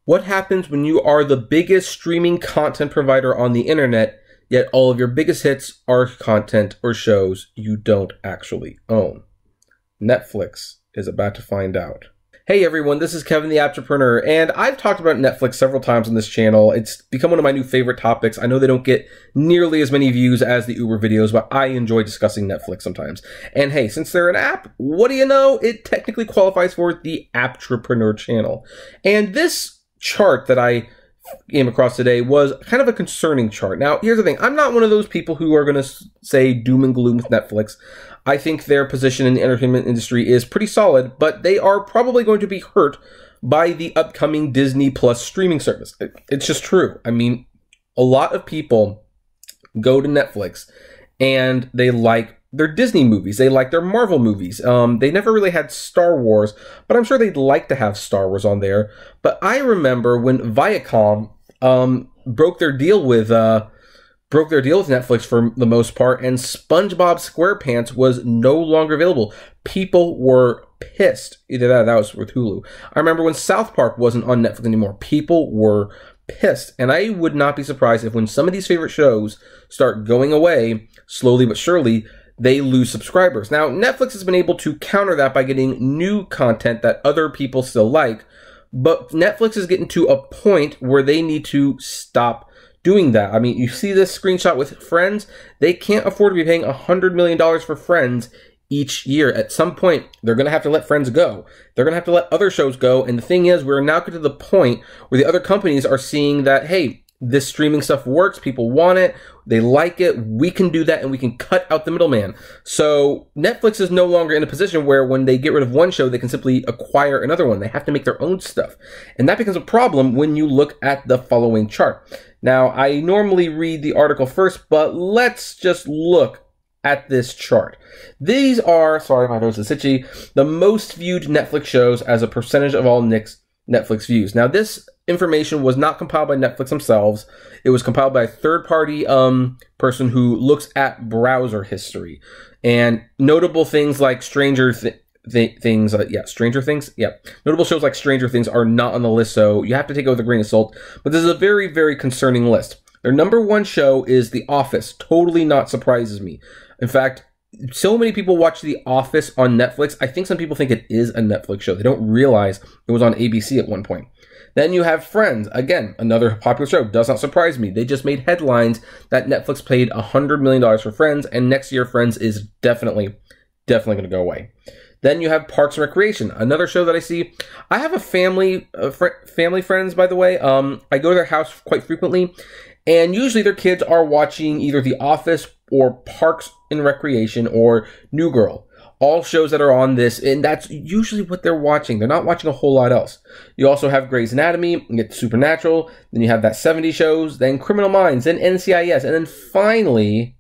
What happens when you are the biggest streaming content provider on the internet, yet all of your biggest hits are content or shows you don't actually own? Netflix is about to find out. Hey everyone, this is Kevin the Apptrepreneur, and I've talked about Netflix several times on this channel. It's become one of my new favorite topics. I know they don't get nearly as many views as the Uber videos, but I enjoy discussing Netflix sometimes. And hey, since they're an app, what do you know? It technically qualifies for the Apptrepreneur channel. And this chart that I came across today was kind of a concerning chart. Now, here's the thing. I'm not one of those people who are going to say doom and gloom with Netflix. I think their position in the entertainment industry is pretty solid, but they are probably going to be hurt by the upcoming Disney Plus streaming service. It's just true. I mean, a lot of people go to Netflix and they like their Disney movies. They like their Marvel movies. They never really had Star Wars, but I'm sure they'd like to have Star Wars on there. But I remember when Viacom broke their deal with Netflix for the most part, and SpongeBob SquarePants was no longer available. People were pissed. Either that was with Hulu. I remember when South Park wasn't on Netflix anymore. People were pissed. And I would not be surprised if when some of these favorite shows start going away, slowly but surely, they lose subscribers. Now, Netflix has been able to counter that by getting new content that other people still like, but Netflix is getting to a point where they need to stop doing that. I mean, you see this screenshot with Friends. They can't afford to be paying $100 million for Friends each year. At some point, they're going to have to let Friends go. They're going to have to let other shows go. And the thing is, we're now getting to the point where the other companies are seeing that, hey, this streaming stuff works. People want it. They like it. We can do that, and we can cut out the middleman. So Netflix is no longer in a position where when they get rid of one show, they can simply acquire another one. They have to make their own stuff. And that becomes a problem when you look at the following chart. Now, I normally read the article first, but let's just look at this chart. These are, sorry, my nose is itchy, the most viewed Netflix shows as a percentage of all Netflix views. Now, this information was not compiled by Netflix themselves. It was compiled by a third-party person who looks at browser history. And notable things like Stranger Things. Notable shows like Stranger Things are not on the list, so you have to take it with a grain of salt. But this is a very, very concerning list. Their number one show is The Office. Totally not surprises me. In fact, so many people watch The Office on Netflix. I think some people think it is a Netflix show. They don't realize it was on ABC at one point. Then you have Friends. Again, another popular show. Does not surprise me. They just made headlines that Netflix paid $100 million for Friends, and next year Friends is definitely going to go away. Then you have Parks and Recreation, another show that I see. I have a family friends, by the way. I go to their house quite frequently, and usually their kids are watching either The Office or Parks and Recreation or New Girl. All shows that are on this, and that's usually what they're watching. They're not watching a whole lot else. You also have Grey's Anatomy, you get Supernatural, then you have that 70s shows, then Criminal Minds, then NCIS, and then finally,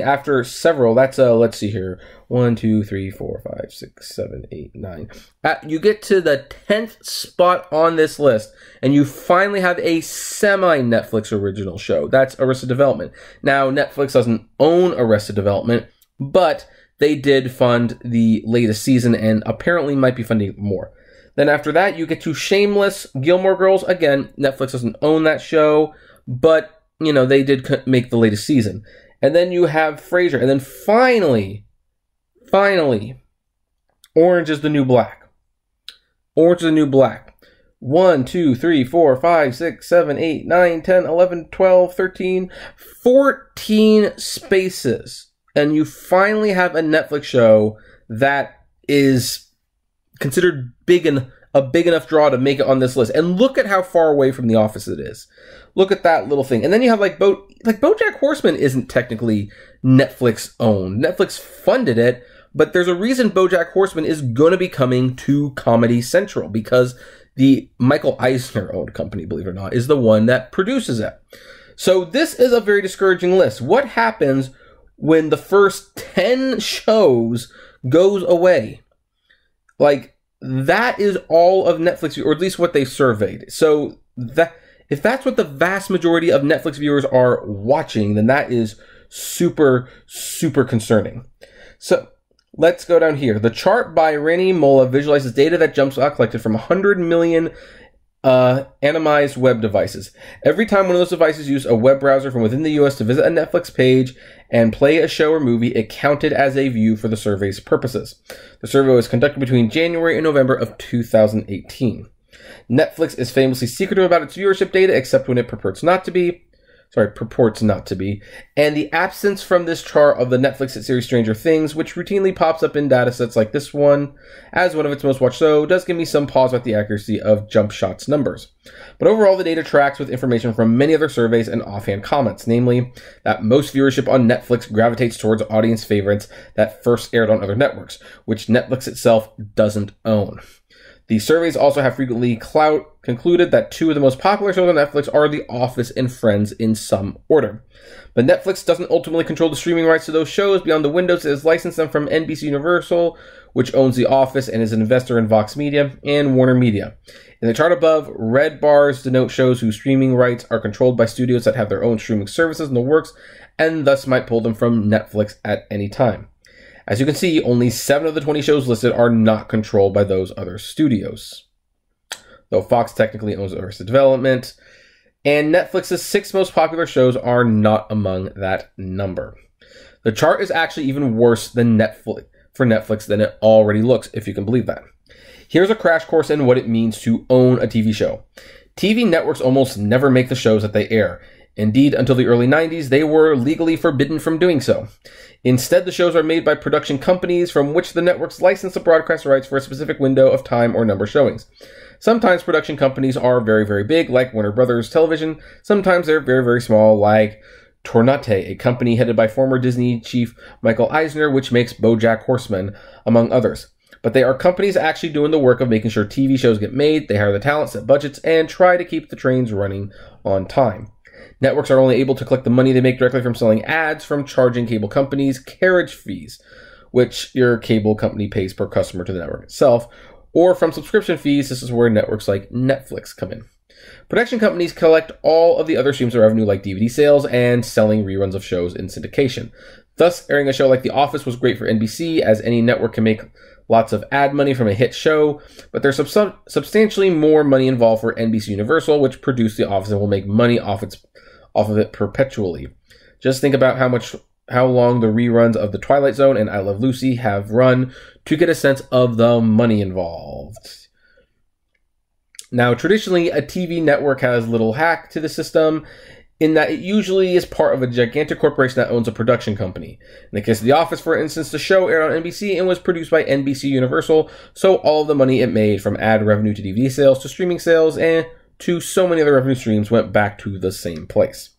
after several, that's, let's see here, 1, 2, 3, 4, 5, 6, 7, 8, 9. You get to the 10th spot on this list, and you finally have a semi-Netflix original show. That's Arrested Development. Now, Netflix doesn't own Arrested Development, but they did fund the latest season and apparently might be funding more. Then after that, you get to Shameless, Gilmore Girls. Again, Netflix doesn't own that show, but, you know, they did make the latest season. And then you have Frasier. And then finally, Orange is the New Black. Orange is the New Black. 1, 2, 3, 4, 5, 6, 7, 8, 9, 10, 11, 12, 13, 14 spaces. And you finally have a Netflix show that is considered a big enough draw to make it on this list. And look at how far away from The Office it is. Look at that little thing. And then you have like BoJack Horseman isn't technically Netflix owned. Netflix funded it, but there's a reason BoJack Horseman is going to be coming to Comedy Central, because the Michael Eisner owned company, believe it or not, is the one that produces it. So this is a very discouraging list. What happens when the first 10 shows goes away? Like, that is all of Netflix, or at least what they surveyed. So that, if that's what the vast majority of Netflix viewers are watching, then that is super, super concerning. So let's go down here. The chart by Rani Molla visualizes data that Jumpspot collected from 100 million Anonymized web devices. Every time one of those devices used a web browser from within the US to visit a Netflix page and play a show or movie, it counted as a view for the survey's purposes. The survey was conducted between January and November of 2018. Netflix is famously secretive about its viewership data, except when it purports not to be. And the absence from this chart of the Netflix hit series Stranger Things, which routinely pops up in datasets like this one as one of its most watched shows, does give me some pause about the accuracy of Jump Shot's numbers. But overall, the data tracks with information from many other surveys and offhand comments, namely that most viewership on Netflix gravitates towards audience favorites that first aired on other networks, which Netflix itself doesn't own. The surveys also have frequently concluded that two of the most popular shows on Netflix are The Office and Friends in some order. But Netflix doesn't ultimately control the streaming rights to those shows beyond the windows it has licensed them from NBC Universal, which owns The Office and is an investor in Vox Media, and Warner Media. In the chart above, red bars denote shows whose streaming rights are controlled by studios that have their own streaming services in the works and thus might pull them from Netflix at any time. As you can see, only 7 of the 20 shows listed are not controlled by those other studios, though Fox technically owns Arrested Development, and Netflix's 6 most popular shows are not among that number. The chart is actually even worse than Netflix than it already looks, if you can believe that. Here's a crash course in what it means to own a TV show. TV networks almost never make the shows that they air. Indeed, until the early 90s, they were legally forbidden from doing so. Instead, the shows are made by production companies from which the networks license the broadcast rights for a specific window of time or number of showings. Sometimes production companies are very, very big, like Warner Brothers Television. Sometimes they're very, very small, like Tornate, a company headed by former Disney chief Michael Eisner, which makes BoJack Horseman, among others. But they are companies actually doing the work of making sure TV shows get made, they hire the talent, set budgets, and try to keep the trains running on time. Networks are only able to collect the money they make directly from selling ads, from charging cable companies carriage fees, which your cable company pays per customer to the network itself, or from subscription fees. This is where networks like Netflix come in. Production companies collect all of the other streams of revenue like DVD sales and selling reruns of shows in syndication. Thus, airing a show like The Office was great for NBC, as any network can make lots of ad money from a hit show, but there's substantially more money involved for NBC Universal, which produced The Office and will make money off of it perpetually. Just think about how long the reruns of The Twilight Zone and I Love Lucy have run to get a sense of the money involved. Now, traditionally, a TV network has little hack to the system in that it usually is part of a gigantic corporation that owns a production company. In the case of The Office, for instance, the show aired on NBC and was produced by NBC Universal, so all of the money it made from ad revenue to DVD sales to streaming sales and to so many other revenue streams went back to the same place.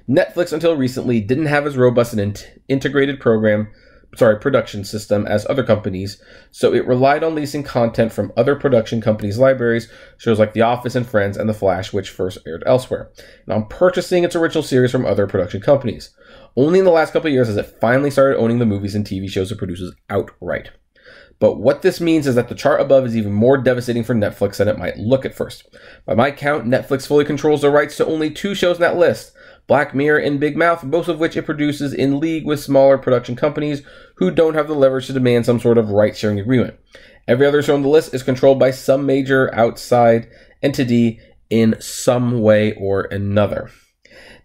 Netflix, until recently, didn't have as robust an integrated production system as other companies, so it relied on leasing content from other production companies' libraries, shows like The Office and Friends and The Flash, which first aired elsewhere, and on purchasing its original series from other production companies. Only in the last couple of years has it finally started owning the movies and TV shows it produces outright. But what this means is that the chart above is even more devastating for Netflix than it might look at first. By my count, Netflix fully controls the rights to only 2 shows in that list, Black Mirror and Big Mouth, both of which it produces in league with smaller production companies who don't have the leverage to demand some sort of rights-sharing agreement. Every other show on the list is controlled by some major outside entity in some way or another.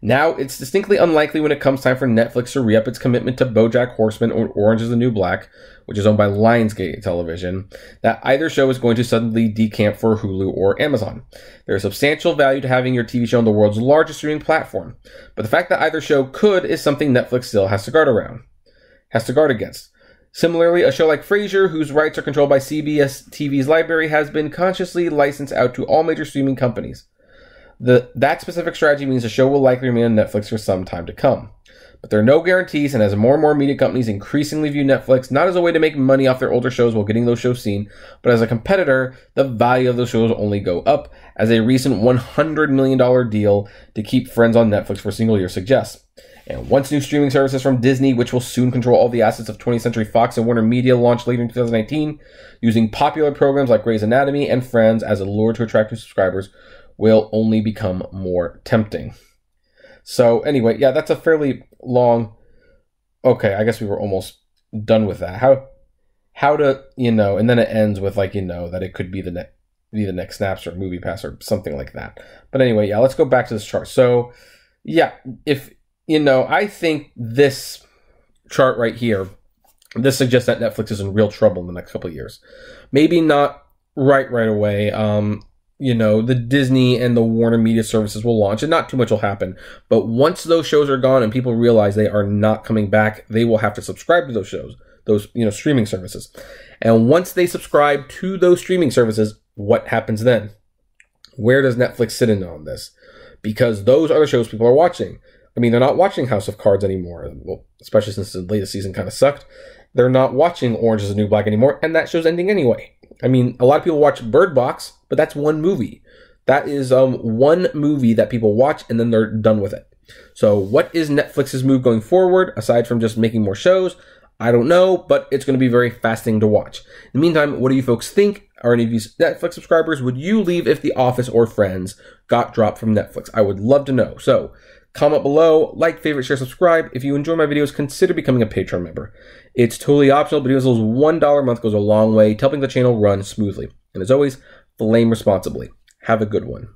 Now, it's distinctly unlikely when it comes time for Netflix to re-up its commitment to BoJack Horseman or Orange is the New Black, which is owned by Lionsgate Television, that either show is going to suddenly decamp for Hulu or Amazon. There is substantial value to having your TV show on the world's largest streaming platform, but the fact that either show could is something Netflix still has to guard against. Similarly, a show like Frasier, whose rights are controlled by CBS TV's library, has been consciously licensed out to all major streaming companies. That specific strategy means the show will likely remain on Netflix for some time to come. But there are no guarantees, and as more and more media companies increasingly view Netflix not as a way to make money off their older shows while getting those shows seen, but as a competitor, the value of those shows will only go up, as a recent $100 million deal to keep Friends on Netflix for a single year suggests. And once new streaming services from Disney, which will soon control all the assets of 20th Century Fox and Warner Media, launch later in 2019, using popular programs like Grey's Anatomy and Friends as a lure to attract new subscribers, will only become more tempting. So anyway, yeah, that's a fairly long... Okay, I guess we were almost done with that. How to, and then it ends with, that it could be the be the next Snaps or Movie Pass or something like that. But anyway, yeah, let's go back to this chart. So, yeah, if, I think this chart right here, this suggests that Netflix is in real trouble in the next couple of years. Maybe not right away. The Disney and the Warner Media Services will launch and not too much will happen. But once those shows are gone and people realize they are not coming back, they will have to subscribe to those shows, those, streaming services. And once they subscribe to those streaming services, what happens then? Where does Netflix sit in on this? Because those are the shows people are watching. I mean, they're not watching House of Cards anymore, well, especially since the latest season kind of sucked. They're not watching Orange is the New Black anymore, and that show's ending anyway. I mean, a lot of people watch Bird Box, but that's one movie. That is one movie that people watch, and then they're done with it. So what is Netflix's move going forward, aside from just making more shows? I don't know, but it's going to be very fascinating to watch. In the meantime, what do you folks think? Are any of you Netflix subscribers? Would you leave if The Office or Friends got dropped from Netflix? I would love to know. So comment below, like, favorite, share, subscribe. If you enjoy my videos, consider becoming a Patreon member. It's totally optional, but even as little as $1 a month goes a long way to helping the channel run smoothly. And as always, flame responsibly. Have a good one.